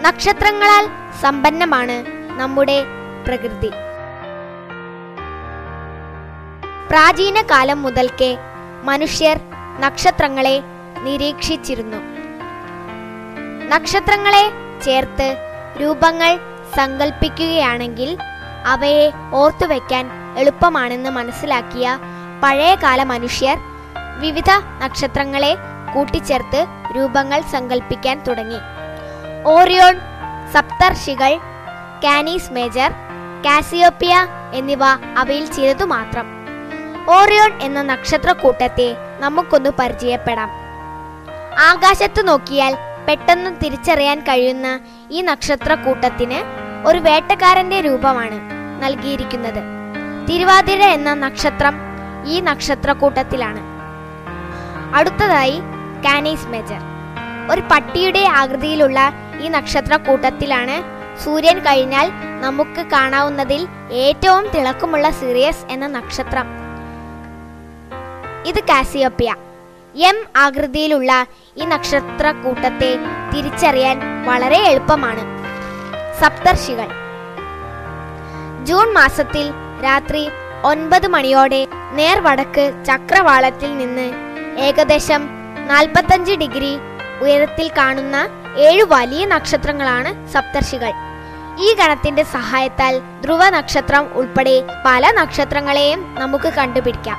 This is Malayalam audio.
നക്ഷത്രങ്ങളാൽ സമ്പന്നമാണ് നമ്മുടെ പ്രകൃതി. പ്രാചീന കാലം മുതൽക്കേ മനുഷ്യർ നക്ഷത്രങ്ങളെ നിരീക്ഷിച്ചിരുന്നു. നക്ഷത്രങ്ങളെ ചേർത്ത് രൂപങ്ങൾ സങ്കല്പിക്കുകയാണെങ്കിൽ അവയെ ഓർത്തുവെക്കാൻ എളുപ്പമാണെന്ന് മനസ്സിലാക്കിയ പഴയകാല മനുഷ്യർ വിവിധ നക്ഷത്രങ്ങളെ കൂട്ടിച്ചേർത്ത് രൂപങ്ങൾ സങ്കല്പിക്കാൻ തുടങ്ങി. ഓറിയോൺ, സപ്തർഷികൾ, കാനീസ് മേജർ, കാസിയോപ്പിയ എന്നിവ അവയിൽ ചിലതു മാത്രം. ഓറിയോൺ എന്ന നക്ഷത്രക്കൂട്ടത്തെ നമുക്കൊന്ന് പരിചയപ്പെടാം. ആകാശത്ത് നോക്കിയാൽ പെട്ടെന്ന് തിരിച്ചറിയാൻ കഴിയുന്ന ഈ നക്ഷത്രക്കൂട്ടത്തിന് ഒരു വേട്ടക്കാരന്റെ രൂപമാണ് നൽകിയിരിക്കുന്നത്. തിരുവാതിര എന്ന നക്ഷത്രം ഈ നക്ഷത്രക്കൂട്ടത്തിലാണ്. അടുത്തതായി കാനീസ് മേജർ. ഒരു പട്ടിയുടെ ആകൃതിയിലുള്ള ഈ നക്ഷത്രക്കൂട്ടത്തിലാണ് സൂര്യൻ കഴിഞ്ഞാൽ നമുക്ക് കാണാവുന്നതിൽ ഏറ്റവും തിളക്കമുള്ള സിറിയസ് എന്ന നക്ഷത്രം. ഇത് കാസിയോപ്പിയ. എം ആകൃതിയിലുള്ള ഈ നക്ഷത്രക്കൂട്ടത്തെ തിരിച്ചറിയാൻ വളരെ എളുപ്പമാണ്. സപ്തർഷികൾ. ജൂൺ മാസത്തിൽ രാത്രി 9 മണിയോടെ നേർവടക്ക് ചക്രവാളത്തിൽ നിന്ന് ഏകദേശം 45 ഡിഗ്രി ഉയരത്തിൽ കാണുന്ന 7 വലിയ നക്ഷത്രങ്ങളാണ് സപ്തർഷികൾ. ഈ ഗണത്തിന്റെ സഹായത്താൽ ധ്രുവ നക്ഷത്രം ഉൾപ്പെടെ പല നക്ഷത്രങ്ങളെയും നമുക്ക് കണ്ടുപിടിക്കാം.